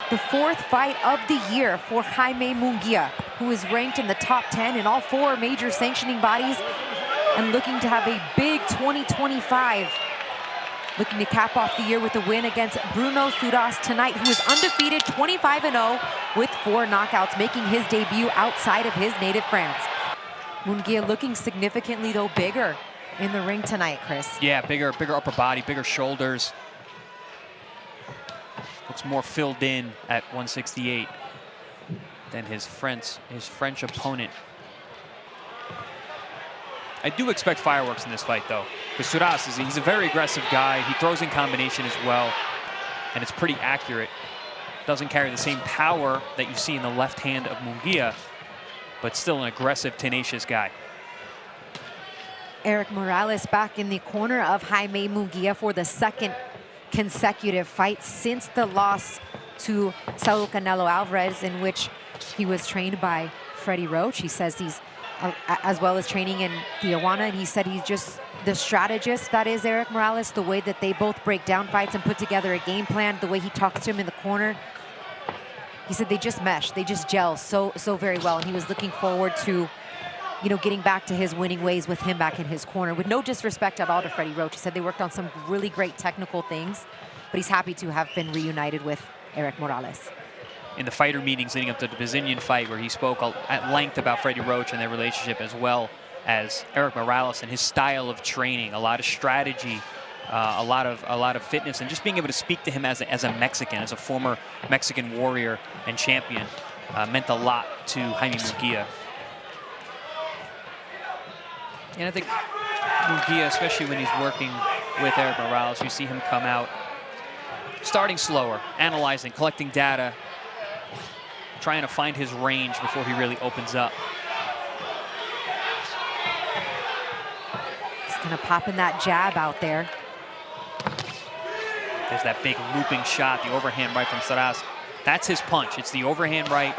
The fourth fight of the year for Jaime Munguia, who is ranked in the top 10 in all 4 major sanctioning bodies and looking to have a big 2025. Looking to cap off the year with a win against Bruno Surace tonight, who is undefeated, 25-0 with 4 knockouts, making his debut outside of his native France. Munguia looking significantly, though, bigger in the ring tonight, Chris. Yeah, bigger upper body, bigger shoulders. Looks more filled in at 168 than his French opponent. I do expect fireworks in this fight, though, because Surace he's a very aggressive guy. He throws in combination as well, and it's pretty accurate. Doesn't carry the same power that you see in the left hand of Munguia, but still an aggressive, tenacious guy. Erik Morales back in the corner of Jaime Munguia for the 2nd consecutive fight since the loss to Saul Canelo Alvarez, in which he was trained by Freddie Roach. He says he's as well as training in Tijuana, and he said he's just the strategist that is Erik Morales, the way that they both break down fights and put together a game plan, the way he talks to him in the corner. He said they just mesh, they just gel so very well, and he was looking forward to, you know, getting back to his winning ways with him back in his corner. With no disrespect at all to Freddie Roach, he said they worked on some really great technical things, but he's happy to have been reunited with Erik Morales. In the fighter meetings leading up to the Brazilian fight, where he spoke at length about Freddie Roach and their relationship, as well as Erik Morales and his style of training, a lot of strategy, a lot of fitness, and just being able to speak to him as a Mexican, as a former Mexican warrior and champion, meant a lot to Jaime Munguia. And I think Munguia, especially when he's working with Erik Morales, you see him come out starting slower, analyzing, collecting data, trying to find his range before he really opens up. He's gonna pop in that jab out there. There's that big looping shot, the overhand right from Surace. That's his punch. It's the overhand right.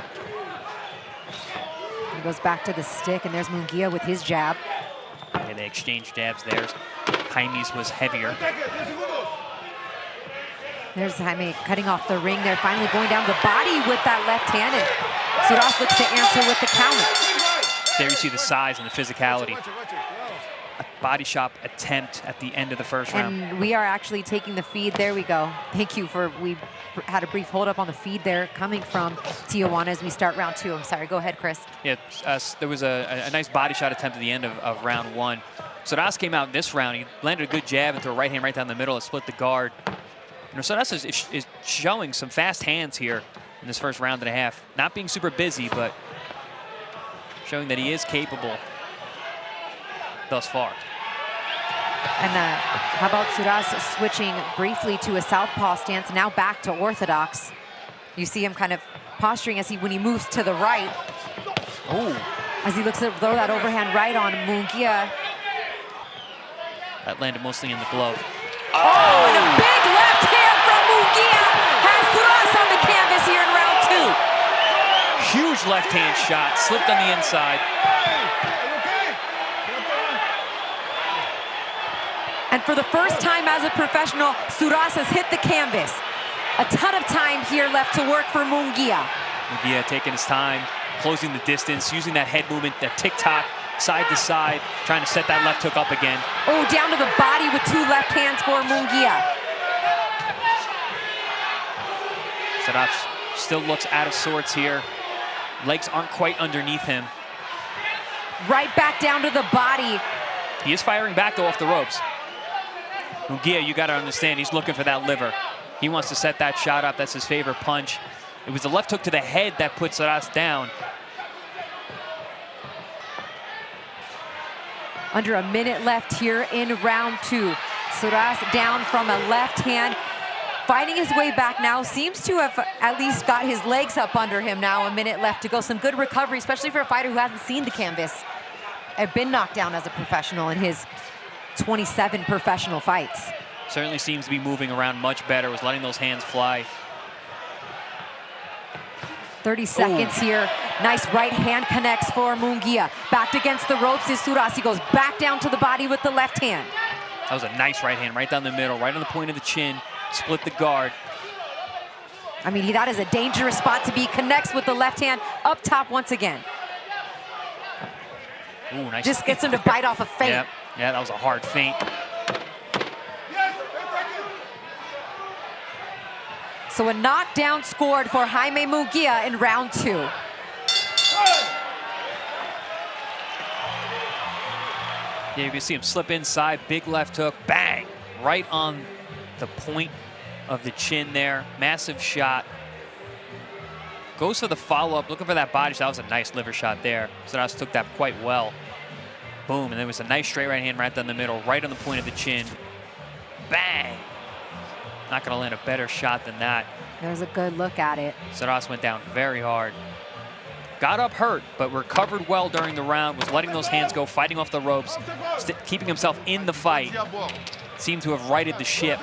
He goes back to the stick, and there's Munguia with his jab. Okay, they exchange jabs there. Jaime's was heavier. There's Jaime cutting off the ring there, finally going down the body with that left hand, and Surace looks to answer with the counter. There you see the size and the physicality. A body shot attempt at the end of the first round. And we are actually taking the feed. There we go. Thank you for, we had a brief hold up on the feed there coming from Tijuana as we start round 2. I'm sorry, go ahead, Chris. Yeah, there was a nice body shot attempt at the end of round 1. Surace came out in this round. He landed a good jab and threw a right hand right down the middle and split the guard. You know, Surace is showing some fast hands here in this first round and a half. Not being super busy, but showing that he is capable thus far. And how about Surace switching briefly to a southpaw stance, now back to orthodox. You see him kind of posturing when he moves to the right. Oh. As he looks to throw that overhand right on Munguia. That landed mostly in the glove. Oh, and a big left hand from Munguia has Surace on the canvas here in round 2. Huge left hand shot, slipped on the inside. And for the first time as a professional, Surace has hit the canvas. A ton of time here left to work for Munguia. Munguia taking his time, closing the distance, using that head movement, that tick-tock, side to side, trying to set that left hook up again. Oh, down to the body with 2 left hands for Munguia. Surace still looks out of sorts here. Legs aren't quite underneath him. Right back down to the body. He is firing back, though, off the ropes. Munguia, you got to understand, he's looking for that liver. He wants to set that shot up. That's his favorite punch. It was the left hook to the head that put Surace down. Under a minute left here in round 2. Surace down from a left hand. Fighting his way back now. Seems to have at least got his legs up under him now. A minute left to go. Some good recovery, especially for a fighter who hasn't seen the canvas. I've been knocked down as a professional in his 27 professional fights. Certainly seems to be moving around much better. Was letting those hands fly. 30 seconds here. Nice right hand connects for Munguia. Backed against the ropes is Surace. He goes back down to the body with the left hand. That was a nice right hand right down the middle, right on the point of the chin. Split the guard. I mean, that is a dangerous spot to be. Connects with the left hand up top once again. Ooh, nice. Just gets him to bite off a feint. Yep. Yeah, that was a hard feint. So a knockdown scored for Jaime Munguia in round 2. Yeah, you can see him slip inside, big left hook, bang, right on the point of the chin there. Massive shot. Goes for the follow-up, looking for that body shot. That was a nice liver shot there. Surace took that quite well. Boom, and there was a nice straight right hand right down the middle, right on the point of the chin. Bang! Not gonna land a better shot than that. There's a good look at it. Surace went down very hard. Got up hurt, but recovered well during the round, was letting those hands go, fighting off the ropes, keeping himself in the fight. Seemed to have righted the ship.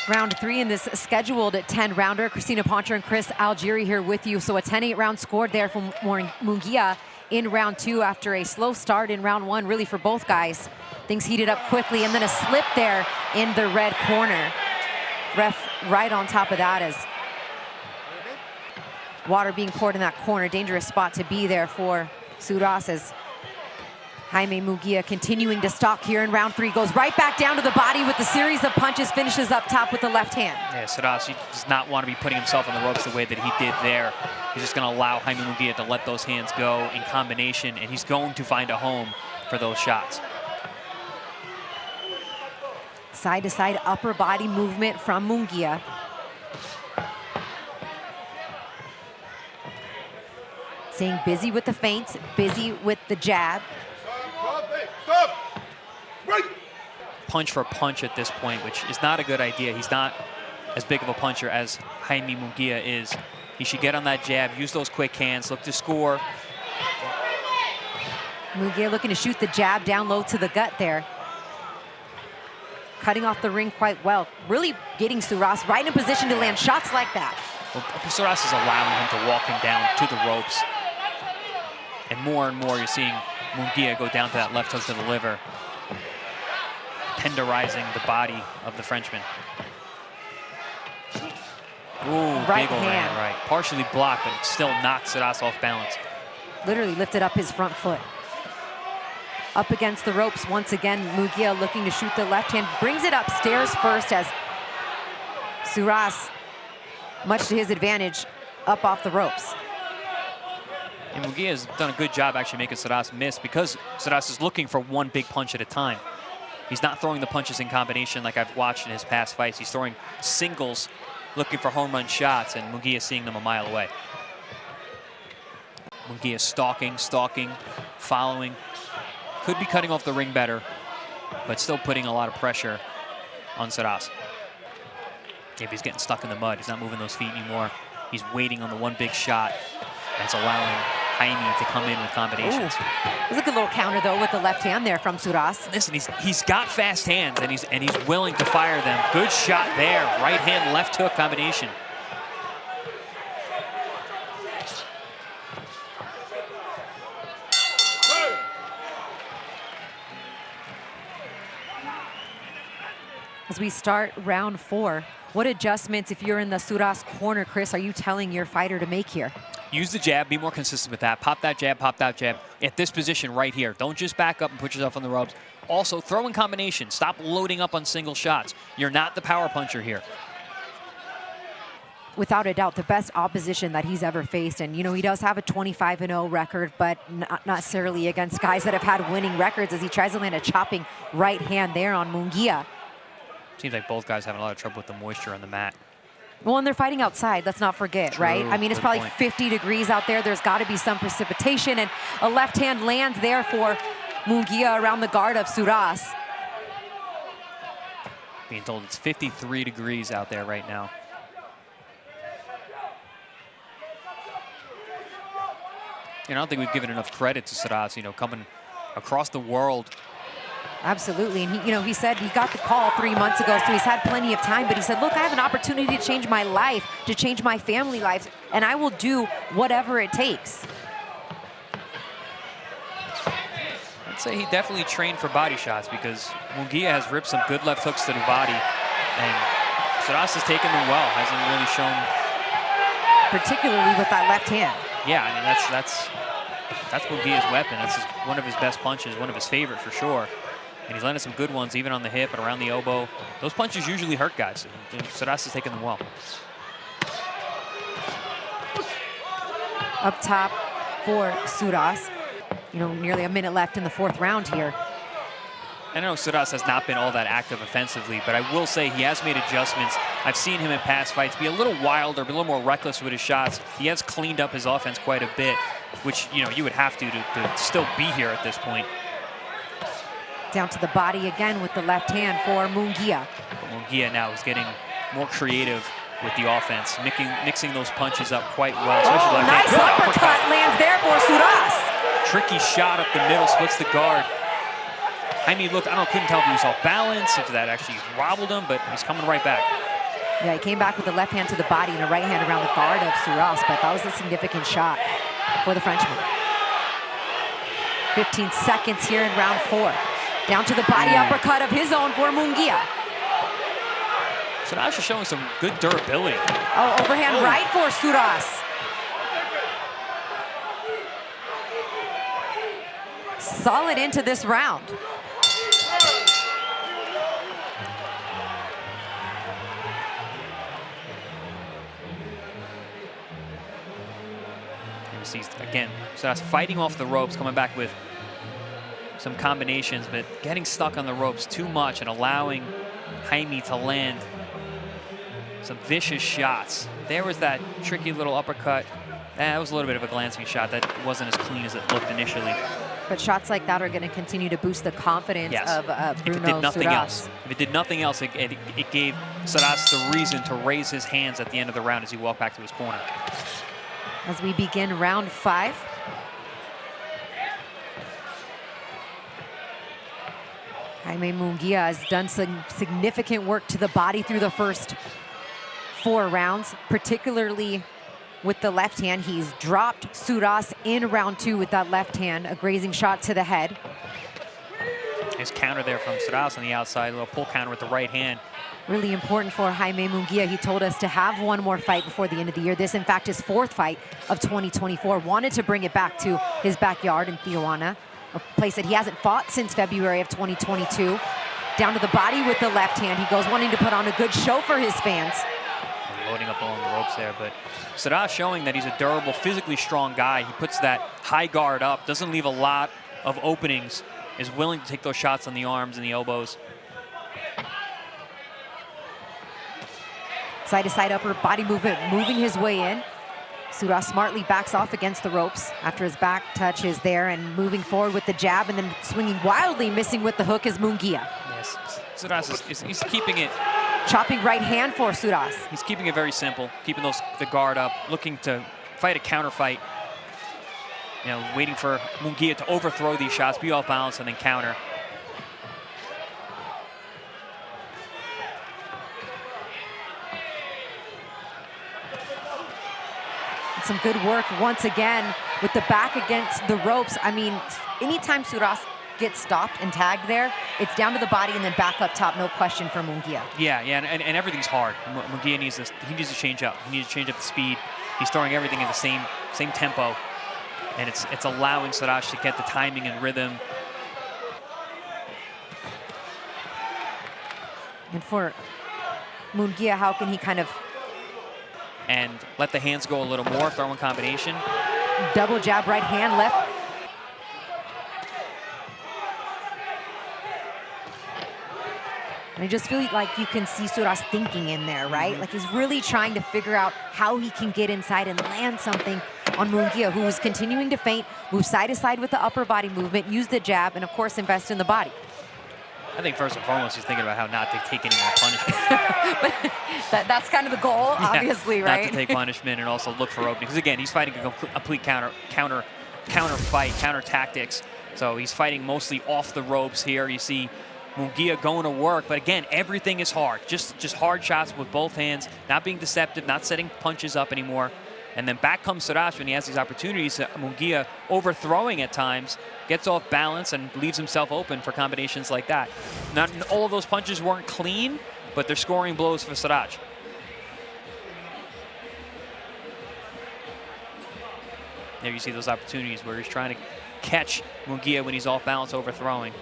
Round 3 in this scheduled 10-rounder. Christina Poncher and Chris Algieri here with you. So a 10-8 round scored there from Munguia in round 2 after a slow start in round 1, really for both guys. Things heated up quickly, and then a slip there in the red corner. Ref right on top of that as water being poured in that corner. Dangerous spot to be there for Surace as Jaime Munguia continuing to stalk here in round 3. Goes right back down to the body with the series of punches, finishes up top with the left hand. Yeah, Surace does not want to be putting himself on the ropes the way that he did there. He's just going to allow Jaime Munguia to let those hands go in combination, and he's going to find a home for those shots. Side-to-side upper body movement from Munguia. Staying busy with the feints, busy with the jab. Punch for punch at this point, which is not a good idea. He's not as big of a puncher as Jaime Munguia is. He should get on that jab, use those quick hands, look to score. Munguia looking to shoot the jab down low to the gut there. Cutting off the ring quite well. Really getting Surace right in a position to land shots like that. Well, Surace is allowing him to walk him down to the ropes. And more you're seeing Munguia go down to that left hook to the liver, tenderizing the body of the Frenchman. Ooh, right big old hand. right. Partially blocked, but it still knocked Surace off balance. Literally lifted up his front foot. Up against the ropes once again. Munguia looking to shoot the left hand. Brings it upstairs first as Surace, much to his advantage, up off the ropes. And Munguia has done a good job actually making Surace miss because Surace is looking for one big punch at a time. He's not throwing the punches in combination like I've watched in his past fights. He's throwing singles, looking for home run shots, and Munguia seeing them a mile away. Munguia stalking, following. Could be cutting off the ring better, but still putting a lot of pressure on Surace. Maybe he's getting stuck in the mud. He's not moving those feet anymore. He's waiting on the one big shot, and it's allowing Jaime to come in with combinations. There's a good little counter though with the left hand there from Surace. Listen, he's got fast hands, and he's willing to fire them. Good shot there. Right hand, left hook combination. As we start round 4, what adjustments, if you're in the Surace corner, Chris, are you telling your fighter to make here? Use the jab, be more consistent with that. Pop that jab, at this position right here. Don't just back up and put yourself on the ropes. Also, throw in combination. Stop loading up on single shots. You're not the power puncher here. Without a doubt, the best opposition that he's ever faced. And, you know, he does have a 25-0 record, but not necessarily against guys that have had winning records as he tries to land a chopping right hand there on Munguia. Seems like both guys having a lot of trouble with the moisture on the mat. Well, and they're fighting outside, let's not forget, True, right? I mean, it's probably 50 degrees out there. There's got to be some precipitation, and a left hand lands there for Munguia around the guard of Surace. Being told it's 53 degrees out there right now. You know, I don't think we've given enough credit to Surace, you know, coming across the world. Absolutely, and he, you know, he said he got the call 3 months ago, so he's had plenty of time, but he said, look, I have an opportunity to change my life, to change my family life, and I will do whatever it takes. I'd say he definitely trained for body shots because Munguia has ripped some good left hooks to the body and Surace has taken them well. Hasn't really shown. Particularly with that left hand. Yeah, I mean, that's Munguia's weapon. That's one of his best punches, one of his favorite for sure. And he's landed some good ones, even on the hip and around the elbow. Those punches usually hurt guys. Surace has taken them well. Up top for Surace. You know, nearly a minute left in the 4th round here. I know Surace has not been all that active offensively, but I will say he has made adjustments. I've seen him in past fights be a little wilder, be a little more reckless with his shots. He has cleaned up his offense quite a bit, which, you know, you would have to still be here at this point. Down to the body again with the left hand for Munguia. But Munguia now is getting more creative with the offense, mixing those punches up quite well. Oh, nice uppercut lands there for Surace. Tricky shot up the middle, splits the guard. Jaime looked, couldn't tell if he was off balance, if that actually wobbled him, but he's coming right back. Yeah, he came back with the left hand to the body and a right hand around the guard of Surace, but that was a significant shot for the Frenchman. 15 seconds here in round 4. Down to the body uppercut of his own for Munguia. Surace is showing some good durability. Oh, overhand right for Surace. Solid into this round. You see, again, Surace fighting off the ropes, coming back with some combinations, but getting stuck on the ropes too much and allowing Jaime to land some vicious shots. There was that tricky little uppercut. That was a little bit of a glancing shot. That wasn't as clean as it looked initially. But shots like that are going to continue to boost the confidence of Bruno If it did nothing Surace. else, it gave Surace the reason to raise his hands at the end of the round as he walked back to his corner. As we begin round 5. Jaime Munguia has done some significant work to the body through the first 4 rounds, particularly with the left hand. He's dropped Surace in round 2 with that left hand, a grazing shot to the head. Nice counter there from Surace on the outside, a little pull counter with the right hand. Really important for Jaime Munguia. He told us to have one more fight before the end of the year. This, in fact, his 4th fight of 2024. Wanted to bring it back to his backyard in Tijuana, a place that he hasn't fought since February of 2022. Down to the body with the left hand. He goes wanting to put on a good show for his fans. Loading up along the ropes there, but Surace showing that he's a durable, physically strong guy. He puts that high guard up, doesn't leave a lot of openings, is willing to take those shots on the arms and the elbows. Side-to-side upper body movement, moving his way in. Surace smartly backs off against the ropes after his back touch is there and moving forward with the jab and then swinging wildly, missing with the hook is Munguia. Yes, Surace he's keeping it. Chopping right hand for Surace. He's keeping it very simple, keeping the guard up, looking to fight a counter fight. You know, waiting for Munguia to overthrow these shots, be off balance, and then counter. Some good work once again with the back against the ropes. I mean, anytime Surace gets stopped and tagged there, it's down to the body and then back up top, no question for Munguia. Yeah, and everything's hard. Munguia needs to change up. He needs to change up the speed. He's throwing everything in the same tempo, and it's allowing Surace to get the timing and rhythm. And for Munguia, how can he kind of and let the hands go a little more, throw in combination. Double jab, right hand, left. And I just feel like you can see Surace thinking in there, right? Like he's really trying to figure out how he can get inside and land something on Munguia, who is continuing to feint, move side to side with the upper body movement, use the jab, and of course invest in the body. I think first and foremost, he's thinking about how not to take any more punishment. But that's kind of the goal, obviously, yeah, right? Not to take punishment and also look for openings. Because again, he's fighting a complete counter fight, counter tactics. So he's fighting mostly off the ropes here. You see Munguia going to work, but again, everything is hard. Just hard shots with both hands, not being deceptive, not setting punches up anymore. And then back comes Surace when he has these opportunities. Munguia overthrowing at times, gets off balance and leaves himself open for combinations like that. Not all of those punches weren't clean, but they're scoring blows for Surace. There you see those opportunities where he's trying to catch Munguia when he's off balance, overthrowing.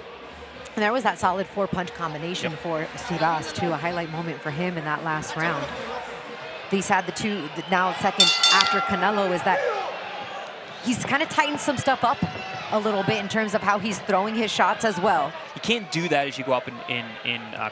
And there was that solid 4-punch combination for Surace, too. A highlight moment for him in that last round. He's had the two, now second after Canelo, is that he's kind of tightened some stuff up a little bit in terms of how he's throwing his shots as well. You can't do that as you go up in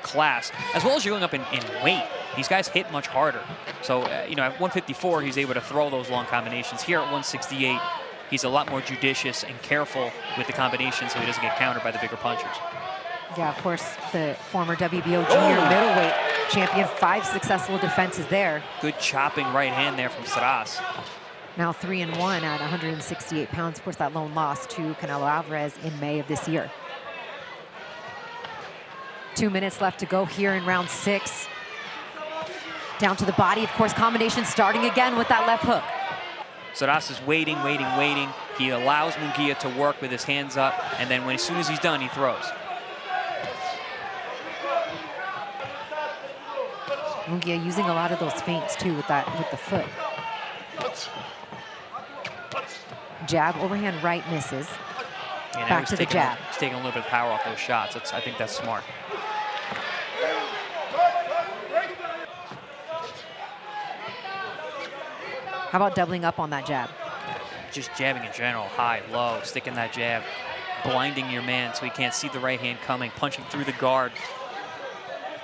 class, as well as you're going up in weight. These guys hit much harder. So, you know, at 154, he's able to throw those long combinations. Here at 168, he's a lot more judicious and careful with the combinations so he doesn't get countered by the bigger punchers. Yeah, of course, the former WBO junior middleweight champion, 5 successful defenses there. Good chopping right hand there from Surace. Now 3-1 at 168 pounds. Of course, that lone loss to Canelo Alvarez in May of this year. 2 minutes left to go here in round 6. Down to the body, of course, combination starting again with that left hook. Surace is waiting. He allows Munguia to work with his hands up, and then as soon as he's done, he throws. Munguia using a lot of those feints too with the foot. Jab, overhand right misses. Yeah, back to the jab. He's taking a little bit of power off those shots. I think that's smart. How about doubling up on that jab? Just jabbing in general, high, low, sticking that jab, blinding your man so he can't see the right hand coming, punching through the guard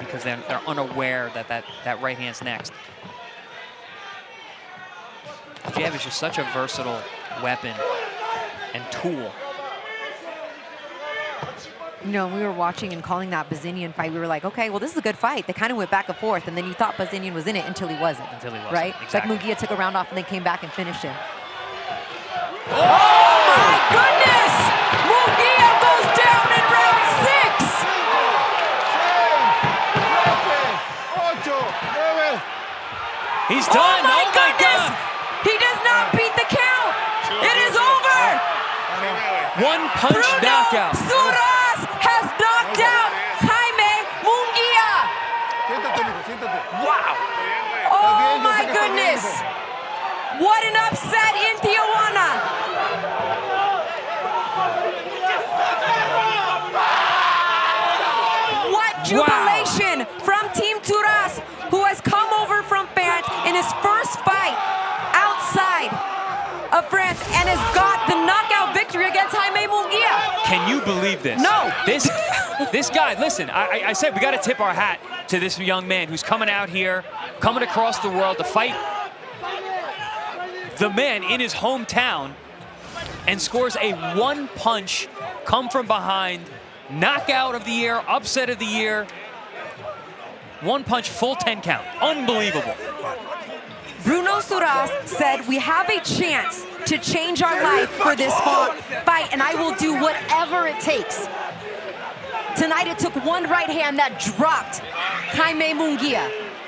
because they're unaware that right hand's next. Jab is just such a versatile weapon and tool. You know, we were watching and calling that Bazinian fight. We were like, okay, well, this is a good fight. They kind of went back and forth, and then you thought Bazinian was in it until he wasn't. Right? Exactly. It's like Munguia took a round off and then came back and finished him. Oh, my goodness! Munguia goes down in round 6! He's done. Oh, my goodness! He does not beat the count. It is over. One punch Bruno knockout. Surace has knocked out Jaime Munguia. Wow. Oh my goodness. What an upset in Tijuana. What jubilation from Team Surace, who has come over from France in his first fight outside of France and has got the knockout victory against Jaime Munguia. Can you believe this? No. This guy, listen, I said we got to tip our hat to this young man who's coming out here, coming across the world to fight the man in his hometown and scores a one-punch, come from behind, knockout of the year, upset of the year, one-punch, full 10 count. Unbelievable. Bruno Surace said, we have a chance to change our life for this fight, and I will do whatever it takes. Tonight, it took one right hand that dropped Jaime Munguia.